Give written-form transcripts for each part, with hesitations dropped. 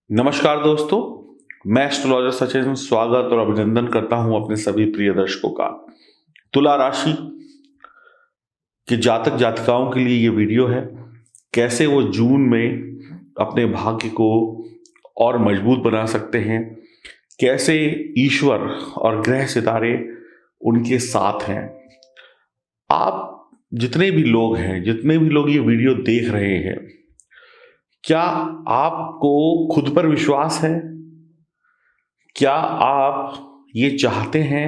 नमस्कार दोस्तों, मैं एस्ट्रोलॉजर सचिन स्वागत और अभिनंदन करता हूं अपने सभी प्रिय दर्शकों का। तुला राशि के जातक जातिकाओं के लिए ये वीडियो है। कैसे वो जून में अपने भाग्य को और मजबूत बना सकते हैं, कैसे ईश्वर और ग्रह सितारे उनके साथ हैं। आप जितने भी लोग हैं, जितने भी लोग ये वीडियो देख रहे हैं, क्या आपको खुद पर विश्वास है? क्या आप ये चाहते हैं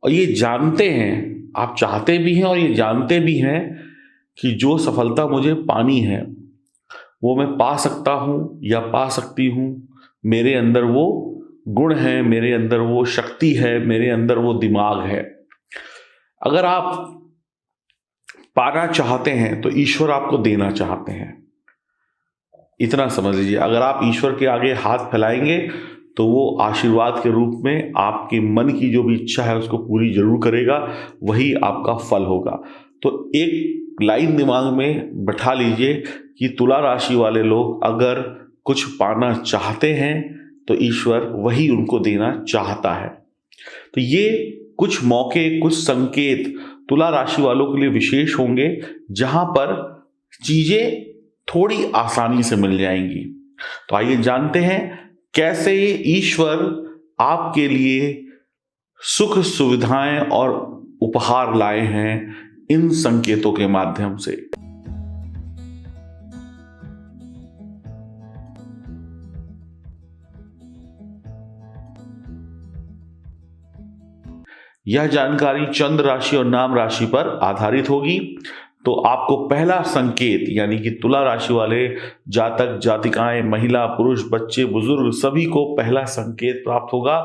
और ये जानते हैं, आप चाहते भी हैं और ये जानते भी हैं कि जो सफलता मुझे पानी है वो मैं पा सकता हूं या पा सकती हूं। मेरे अंदर वो गुण है, मेरे अंदर वो शक्ति है, मेरे अंदर वो दिमाग है। अगर आप पाना चाहते हैं तो ईश्वर आपको देना चाहते हैं। इतना समझ लीजिए, अगर आप ईश्वर के आगे हाथ फैलाएंगे तो वो आशीर्वाद के रूप में आपके मन की जो भी इच्छा है उसको पूरी जरूर करेगा, वही आपका फल होगा। तो एक लाइन दिमाग में बैठा लीजिए कि तुला राशि वाले लोग अगर कुछ पाना चाहते हैं तो ईश्वर वही उनको देना चाहता है। तो ये कुछ मौके, कुछ संकेत तुला राशि वालों के लिए विशेष होंगे, जहां पर चीजें थोड़ी आसानी से मिल जाएंगी। तो आइए जानते हैं कैसे ईश्वर आपके लिए सुख सुविधाएं और उपहार लाए हैं इन संकेतों के माध्यम से। यह जानकारी चंद्र राशि और नाम राशि पर आधारित होगी। तो आपको पहला संकेत, यानी कि तुला राशि वाले जातक जातिकाएं, महिला पुरुष, बच्चे बुजुर्ग, सभी को पहला संकेत प्राप्त होगा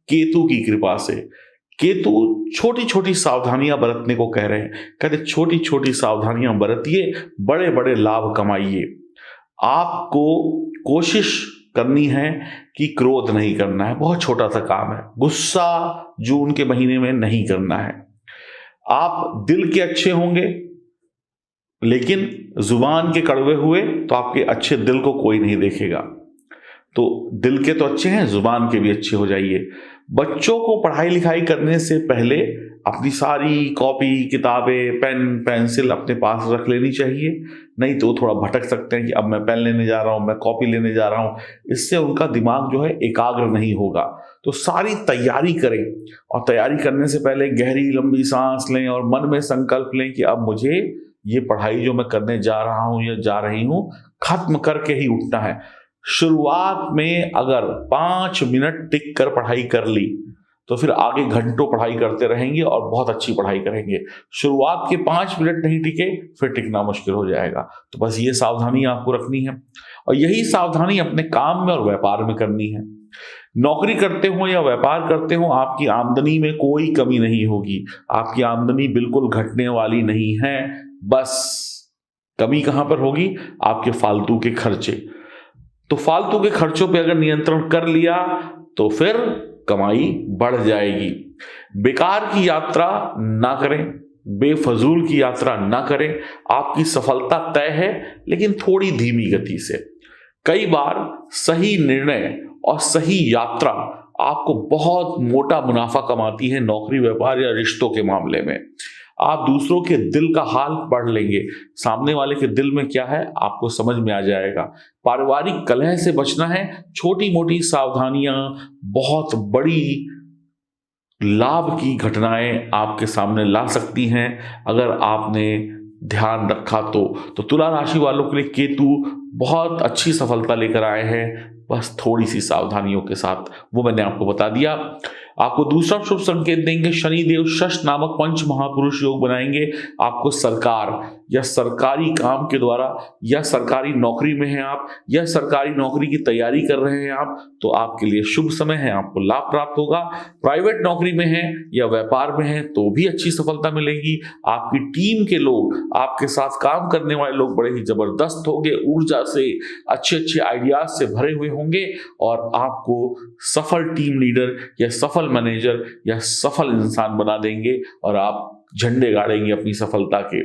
केतु की कृपा से। केतु छोटी छोटी सावधानियां बरतने को कह रहे हैं। कहते छोटी छोटी सावधानियां बरतिए, बड़े बड़े लाभ कमाइए। आपको कोशिश करनी है कि क्रोध नहीं करना है, बहुत छोटा सा काम है। गुस्सा जून के महीने में नहीं करना है। आप दिल के अच्छे होंगे, लेकिन जुबान के कड़वे हुए तो आपके अच्छे दिल को कोई नहीं देखेगा। तो दिल के तो अच्छे हैं, जुबान के भी अच्छे हो जाइए। बच्चों को पढ़ाई लिखाई करने से पहले अपनी सारी कॉपी किताबें पेन पेंसिल अपने पास रख लेनी चाहिए, नहीं तो थोड़ा भटक सकते हैं कि अब मैं पेन लेने जा रहा हूं, मैं कॉपी लेने जा रहा हूं। इससे उनका दिमाग जो है एकाग्र नहीं होगा। तो सारी तैयारी करें और तैयारी करने से पहले गहरी लंबी सांस लें और मन में संकल्प लें कि अब मुझे ये पढ़ाई जो मैं करने जा रहा हूं या जा रही हूं खत्म करके ही उठना है। शुरुआत में अगर 5 मिनट टिक कर पढ़ाई कर ली तो फिर आगे घंटों पढ़ाई करते रहेंगे और बहुत अच्छी पढ़ाई करेंगे। शुरुआत के 5 मिनट नहीं टिके फिर टिकना मुश्किल हो जाएगा। तो बस ये सावधानी आपको रखनी है और यही सावधानी अपने काम में और व्यापार में करनी है। नौकरी करते हो या व्यापार करते हो, आपकी आमदनी में कोई कमी नहीं होगी। आपकी आमदनी बिल्कुल घटने वाली नहीं है। बस कमी कहां पर होगी? आपके फालतू के खर्चे। तो फालतू के खर्चों पे अगर नियंत्रण कर लिया तो फिर कमाई बढ़ जाएगी। बेकार की यात्रा ना करें, बेफजूल की यात्रा ना करें। आपकी सफलता तय है, लेकिन थोड़ी धीमी गति से। कई बार सही निर्णय और सही यात्रा आपको बहुत मोटा मुनाफा कमाती है, नौकरी व्यापार या रिश्तों के मामले में। आप दूसरों के दिल का हाल पढ़ लेंगे, सामने वाले के दिल में क्या है आपको समझ में आ जाएगा। पारिवारिक कलह से बचना है। छोटी मोटी सावधानियां बहुत बड़ी लाभ की घटनाएं आपके सामने ला सकती हैं अगर आपने ध्यान रखा तो तुला राशि वालों के लिए केतु बहुत अच्छी सफलता लेकर आए हैं, बस थोड़ी सी सावधानियों के साथ। वो मैंने आपको बता दिया। आपको दूसरा शुभ संकेत देंगे शनिदेव शश नामक पंच महापुरुष योग बनाएंगे। आपको सरकार या सरकारी काम के द्वारा, या सरकारी नौकरी में हैं आप, या सरकारी नौकरी की तैयारी कर रहे हैं आप, तो आपके लिए शुभ समय है, आपको लाभ प्राप्त होगा। प्राइवेट नौकरी में हैं या व्यापार में हैं तो भी अच्छी सफलता मिलेगी। आपकी टीम के लोग, आपके साथ काम करने वाले लोग बड़े ही जबरदस्त होंगे, ऊर्जा से, अच्छे अच्छे आइडियाज से भरे हुए होंगे और आपको सफल टीम लीडर या सफल मैनेजर या सफल इंसान बना देंगे और आप झंडे गाड़ेंगे अपनी सफलता के।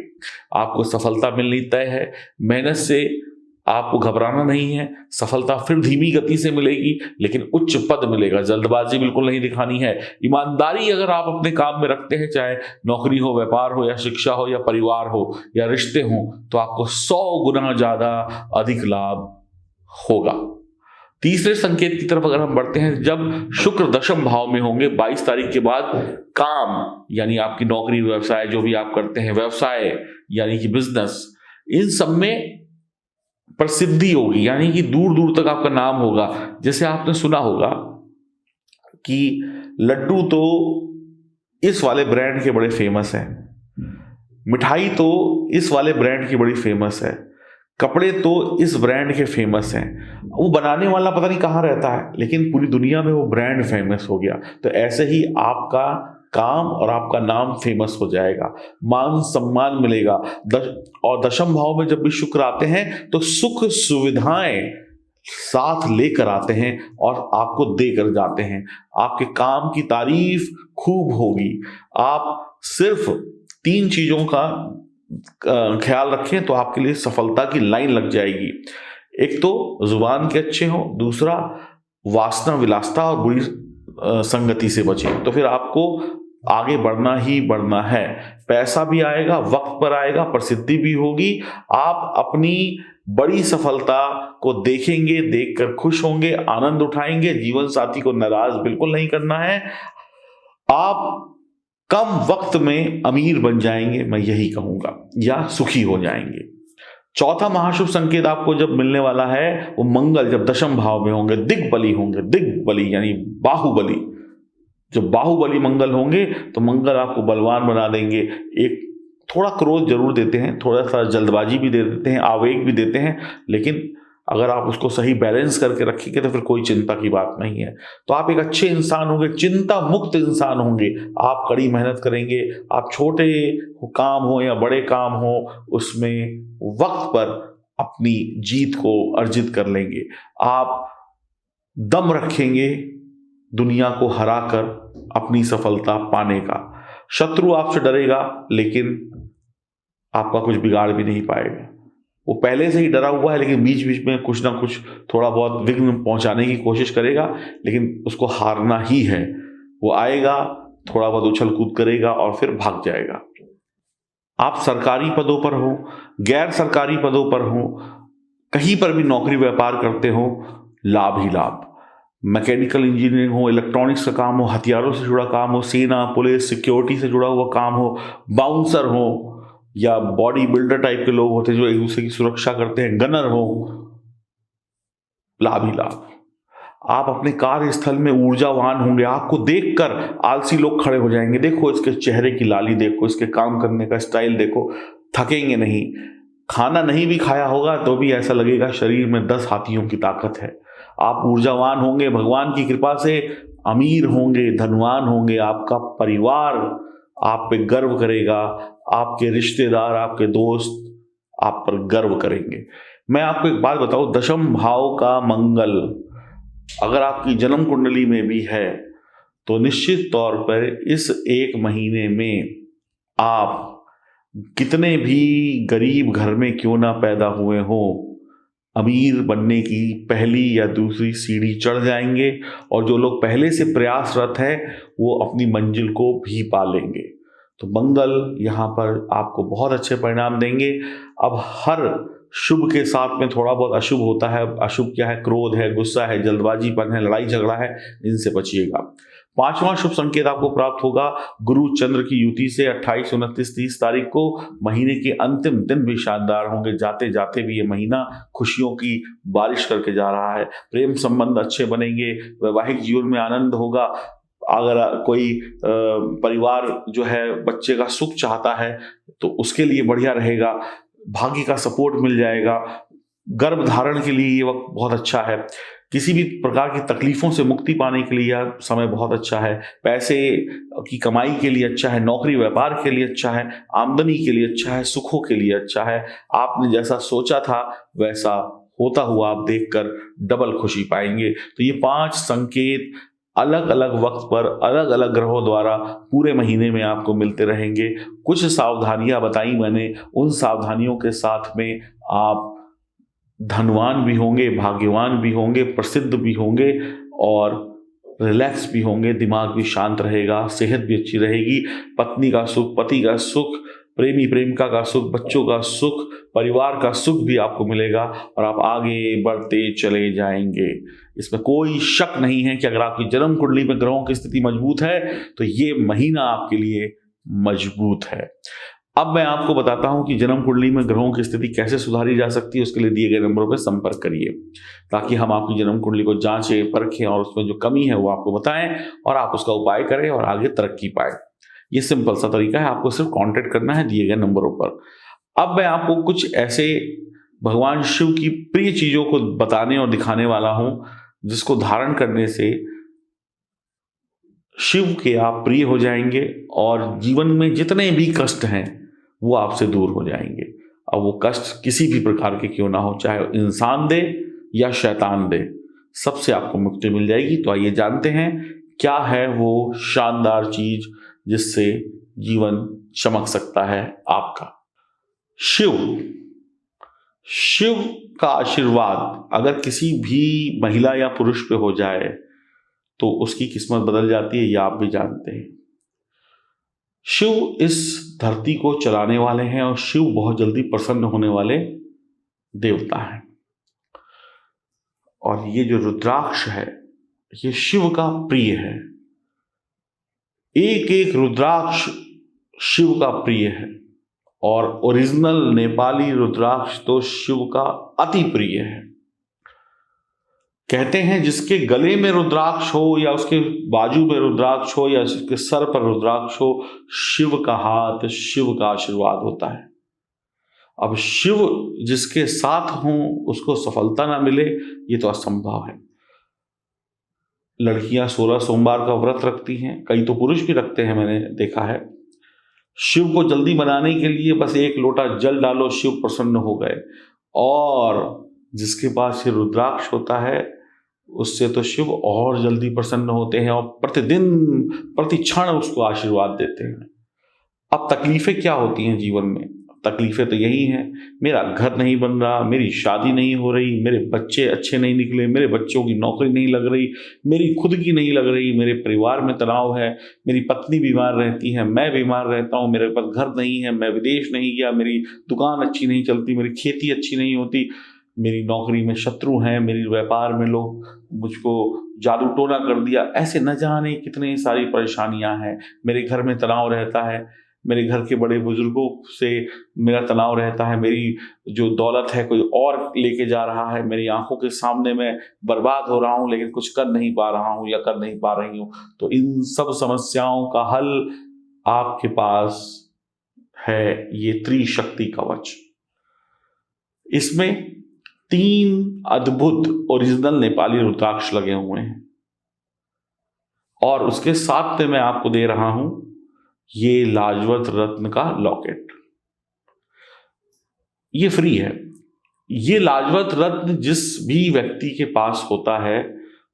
आपको सफलता मिलनी तय है। मेहनत से आपको घबराना नहीं है। सफलता फिर धीमी गति से मिलेगी, लेकिन उच्च पद मिलेगा। जल्दबाजी बिल्कुल नहीं दिखानी है। ईमानदारी अगर आप अपने काम में रखते हैं, चाहे नौकरी हो, व्यापार हो, या शिक्षा हो, या परिवार हो, या रिश्ते हो, तो आपको 100 गुना ज्यादा अधिक लाभ होगा। तीसरे संकेत की तरफ अगर हम बढ़ते हैं, जब शुक्र दशम भाव में होंगे 22 तारीख के बाद, काम यानी आपकी नौकरी, व्यवसाय जो भी आप करते हैं, व्यवसाय यानी कि बिजनेस, इन सब में प्रसिद्धि होगी, यानी कि दूर दूर तक आपका नाम होगा। जैसे आपने सुना होगा कि लड्डू तो इस वाले ब्रांड के बड़े फेमस हैं, मिठाई तो इस वाले ब्रांड की बड़ी फेमस है, कपड़े तो इस ब्रांड के फेमस हैं। वो बनाने वाला पता नहीं कहाँ रहता है, लेकिन पूरी दुनिया में वो ब्रांड फेमस हो गया। तो ऐसे ही आपका काम और आपका नाम फेमस हो जाएगा, मान सम्मान मिलेगा। और दशम भाव में जब भी शुक्र आते हैं तो सुख सुविधाएं साथ लेकर आते हैं और आपको देकर जाते हैं। आपके काम की तारीफ खूब होगी। आप सिर्फ 3 चीजों का ख्याल रखें तो आपके लिए सफलता की लाइन लग जाएगी। एक तो जुबान के अच्छे हो, दूसरा वासना विलासता और बुरी संगति से बचें, तो फिर आपको आगे बढ़ना ही बढ़ना है। पैसा भी आएगा, वक्त पर आएगा, प्रसिद्धि भी होगी। आप अपनी बड़ी सफलता को देखेंगे, देखकर खुश होंगे, आनंद उठाएंगे। जीवन साथी को नाराज बिल्कुल नहीं करना है। आप कम वक्त में अमीर बन जाएंगे, मैं यही कहूंगा, या सुखी हो जाएंगे। चौथा महाशुभ संकेत आपको जब मिलने वाला है, वो मंगल जब दशम भाव में होंगे, दिग्बली होंगे। दिग्बली यानी बाहुबली। जब बाहुबली मंगल होंगे तो मंगल आपको बलवान बना देंगे। एक थोड़ा क्रोध जरूर देते हैं, थोड़ा सा जल्दबाजी भी दे देते हैं, आवेग भी देते हैं, लेकिन अगर आप उसको सही बैलेंस करके रखेंगे तो फिर कोई चिंता की बात नहीं है। तो आप एक अच्छे इंसान होंगे, चिंता मुक्त इंसान होंगे। आप कड़ी मेहनत करेंगे। आप छोटे काम हो या बड़े काम हो, उसमें वक्त पर अपनी जीत को अर्जित कर लेंगे। आप दम रखेंगे दुनिया को हराकर अपनी सफलता पाने का। शत्रु आपसे डरेगा, लेकिन आपका कुछ बिगाड़ भी नहीं पाएगा। वो पहले से ही डरा हुआ है, लेकिन बीच बीच में कुछ ना कुछ थोड़ा बहुत विघ्न पहुंचाने की कोशिश करेगा, लेकिन उसको हारना ही है। वो आएगा, थोड़ा बहुत उछल कूद करेगा और फिर भाग जाएगा। आप सरकारी पदों पर हो, गैर सरकारी पदों पर हो, कहीं पर भी नौकरी व्यापार करते हो, लाभ ही लाभ। मैकेनिकल इंजीनियरिंग हो, इलेक्ट्रॉनिक्स का काम हो, हथियारों से जुड़ा काम हो, सेना, पुलिस, सिक्योरिटी से जुड़ा हुआ काम हो, बाउंसर हो, या बॉडी बिल्डर टाइप के लोग होते हैं जो एक दूसरे की सुरक्षा करते हैं, गनर हो, लाभ ही लाभ। आप अपने कार्यस्थल में ऊर्जावान होंगे। आपको देखकर आलसी लोग खड़े हो जाएंगे। देखो इसके चेहरे की लाली, देखो इसके काम करने का स्टाइल, देखो, थकेंगे नहीं। खाना नहीं भी खाया होगा तो भी ऐसा लगेगा शरीर में 10 हाथियों की ताकत है। आप ऊर्जावान होंगे, भगवान की कृपा से अमीर होंगे, धनवान होंगे। आपका परिवार आप पे गर्व करेगा, आपके रिश्तेदार, आपके दोस्त आप पर गर्व करेंगे। मैं आपको एक बात बताऊं, दशम भाव का मंगल अगर आपकी जन्म कुंडली में भी है तो निश्चित तौर पर इस 1 महीने में आप कितने भी गरीब घर में क्यों ना पैदा हुए हो, अमीर बनने की पहली या दूसरी सीढ़ी चढ़ जाएंगे। और जो लोग पहले से प्रयासरत हैं वो अपनी मंजिल को भी पा लेंगे। तो मंगल यहाँ पर आपको बहुत अच्छे परिणाम देंगे। अब हर शुभ के साथ में थोड़ा बहुत अशुभ होता है। अशुभ क्या है? क्रोध है, गुस्सा है, जल्दबाजीपन है, लड़ाई झगड़ा है, इनसे बचिएगा। 5वां शुभ संकेत आपको प्राप्त होगा गुरु चंद्र की युति से 28, 29, 30 तारीख को। महीने के अंतिम दिन भी शानदार होंगे। जाते जाते भी ये महीना खुशियों की बारिश करके जा रहा है। प्रेम संबंध अच्छे बनेंगे, वैवाहिक जीवन में आनंद होगा। अगर कोई परिवार जो है बच्चे का सुख चाहता है तो उसके लिए बढ़िया रहेगा। भाग्य का सपोर्ट मिल जाएगा। गर्भ धारण के लिए ये वक्त बहुत अच्छा है। किसी भी प्रकार की तकलीफों से मुक्ति पाने के लिए यह समय बहुत अच्छा है। पैसे की कमाई के लिए अच्छा है, नौकरी व्यापार के लिए अच्छा है, आमदनी के लिए अच्छा है, सुखों के लिए अच्छा है। आपने जैसा सोचा था वैसा होता हुआ आप देखकर डबल खुशी पाएंगे। तो ये 5 संकेत अलग अलग वक्त पर अलग अलग ग्रहों द्वारा पूरे महीने में आपको मिलते रहेंगे। कुछ सावधानियां बताई मैंने, उन सावधानियों के साथ में आप धनवान भी होंगे, भाग्यवान भी होंगे, प्रसिद्ध भी होंगे और रिलैक्स भी होंगे। दिमाग भी शांत रहेगा, सेहत भी अच्छी रहेगी, पत्नी का सुख, पति का सुख, प्रेमी प्रेमिका का सुख, बच्चों का सुख, परिवार का सुख भी आपको मिलेगा और आप आगे बढ़ते चले जाएंगे। इसमें कोई शक नहीं है कि अगर आपकी जन्म कुंडली में ग्रहों की स्थिति मजबूत है तो ये महीना आपके लिए मजबूत है। अब मैं आपको बताता हूं कि जन्म कुंडली में ग्रहों की स्थिति कैसे सुधारी जा सकती है। उसके लिए दिए गए नंबरों पर संपर्क करिए ताकि हम आपकी जन्म कुंडली को जांचें, परखें और उसमें जो कमी है वो आपको बताएं और आप उसका उपाय करें और आगे तरक्की पाए। ये सिंपल सा तरीका है, आपको सिर्फ कांटेक्ट करना है दिए गए नंबरों पर। अब मैं आपको कुछ ऐसे भगवान शिव की प्रिय चीजों को बताने और दिखाने वाला हूं जिसको धारण करने से शिव के आप प्रिय हो जाएंगे और जीवन में जितने भी कष्ट हैं वो आपसे दूर हो जाएंगे। अब वो कष्ट किसी भी प्रकार के क्यों ना हो, चाहे इंसान दे या शैतान दे, सबसे आपको मुक्ति मिल जाएगी। तो आइए जानते हैं क्या है वो शानदार चीज जिससे जीवन चमक सकता है आपका। शिव। शिव का आशीर्वाद अगर किसी भी महिला या पुरुष पे हो जाए तो उसकी किस्मत बदल जाती है, यह आप भी जानते हैं। शिव इस धरती को चलाने वाले हैं और शिव बहुत जल्दी प्रसन्न होने वाले देवता हैं। और ये जो रुद्राक्ष है ये शिव का प्रिय है। एक एक रुद्राक्ष शिव का प्रिय है और ओरिजिनल नेपाली रुद्राक्ष तो शिव का अति प्रिय है। कहते हैं जिसके गले में रुद्राक्ष हो या उसके बाजू में रुद्राक्ष हो या उसके सर पर रुद्राक्ष हो, शिव का हाथ, शिव का आशीर्वाद होता है। अब शिव जिसके साथ हो उसको सफलता ना मिले ये तो असंभव है। लड़कियां 16 सोमवार का व्रत रखती हैं, कई तो पुरुष भी रखते हैं, मैंने देखा है। शिव को जल्दी बनाने के लिए बस एक लोटा जल डालो, शिव प्रसन्न हो गए। और जिसके पास ये रुद्राक्ष होता है उससे तो शिव और जल्दी प्रसन्न होते हैं और प्रतिदिन प्रति क्षण उसको आशीर्वाद देते हैं। अब तकलीफें क्या होती हैं जीवन में? तकलीफें तो यही हैं, मेरा घर नहीं बन रहा, मेरी शादी नहीं हो रही, मेरे बच्चे अच्छे नहीं निकले, मेरे बच्चों की नौकरी नहीं लग रही, मेरी खुद की नहीं लग रही, मेरे परिवार में तनाव है, मेरी पत्नी बीमार रहती है, मैं बीमार रहता हूँ, मेरे पास घर नहीं है, मैं विदेश नहीं गया, मेरी दुकान अच्छी नहीं चलती, मेरी खेती अच्छी नहीं होती, मेरी नौकरी में शत्रु हैं, मेरी व्यापार में लोग मुझको जादू टोना कर दिया। ऐसे न जाने कितनी सारी परेशानियां हैं। मेरे घर में तनाव रहता है, मेरे घर के बड़े बुजुर्गों से मेरा तनाव रहता है, मेरी जो दौलत है कोई और लेके जा रहा है, मेरी आंखों के सामने मैं बर्बाद हो रहा हूँ लेकिन कुछ कर नहीं पा रहा हूँ या कर नहीं पा रही हूँ। तो इन सब समस्याओं का हल आपके पास है ये त्रिशक्ति कवच। इसमें 3 अद्भुत ओरिजिनल नेपाली रुद्राक्ष लगे हुए हैं और उसके साथ में मैं आपको दे रहा हूं ये लाजवंत रत्न का लॉकेट। ये फ्री है। ये लाजवंत रत्न जिस भी व्यक्ति के पास होता है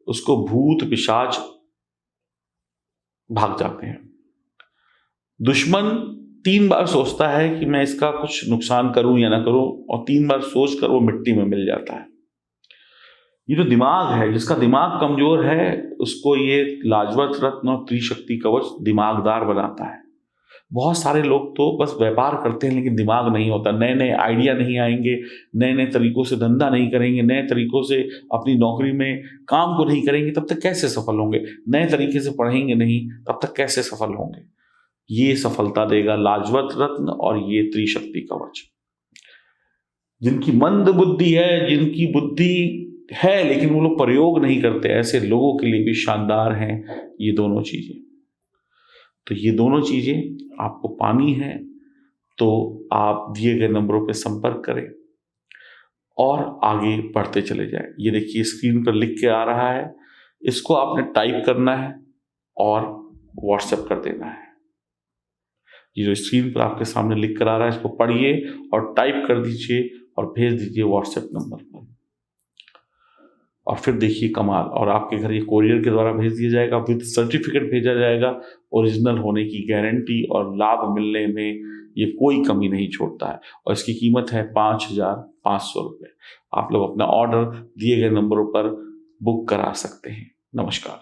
उसको भूत पिशाच भाग जाते हैं। दुश्मन 3 बार सोचता है कि मैं इसका कुछ नुकसान करूं या ना करूं और 3 बार सोचकर वो मिट्टी में मिल जाता है। ये जो दिमाग है, जिसका दिमाग कमजोर है उसको ये लाजवंत रत्न और त्रिशक्ति कवच दिमागदार बनाता है। बहुत सारे लोग तो बस व्यापार करते हैं लेकिन दिमाग नहीं होता, नए नए आइडिया नहीं आएंगे, नए नए तरीकों से धंधा नहीं करेंगे, नए तरीकों से अपनी नौकरी में काम को नहीं करेंगे, तब तक कैसे सफल होंगे? नए तरीके से पढ़ेंगे नहीं तब तक कैसे सफल होंगे? ये सफलता देगा लाजवंत रत्न और ये त्रिशक्ति कवच। जिनकी मंद बुद्धि है, जिनकी बुद्धि है लेकिन वो लोग प्रयोग नहीं करते, ऐसे लोगों के लिए भी शानदार हैं ये दोनों चीजें। तो ये दोनों चीजें आपको पानी है तो आप दिए गए नंबरों पे संपर्क करें और आगे बढ़ते चले जाएं। ये देखिए स्क्रीन पर लिख के आ रहा है, इसको आपने टाइप करना है और व्हाट्सएप कर देना है। ये जो स्क्रीन पर आपके सामने लिख कर आ रहा है इसको पढ़िए और टाइप कर दीजिए और भेज दीजिए व्हाट्सएप नंबर पर। और फिर देखिए कमाल, और आपके घर ये कोरियर के द्वारा भेज दिया जाएगा, विद सर्टिफिकेट भेजा जाएगा, ओरिजिनल होने की गारंटी, और लाभ मिलने में ये कोई कमी नहीं छोड़ता है। और इसकी कीमत है 5,500 रुपये। आप लोग अपना ऑर्डर दिए गए नंबरों पर बुक करा सकते हैं। नमस्कार।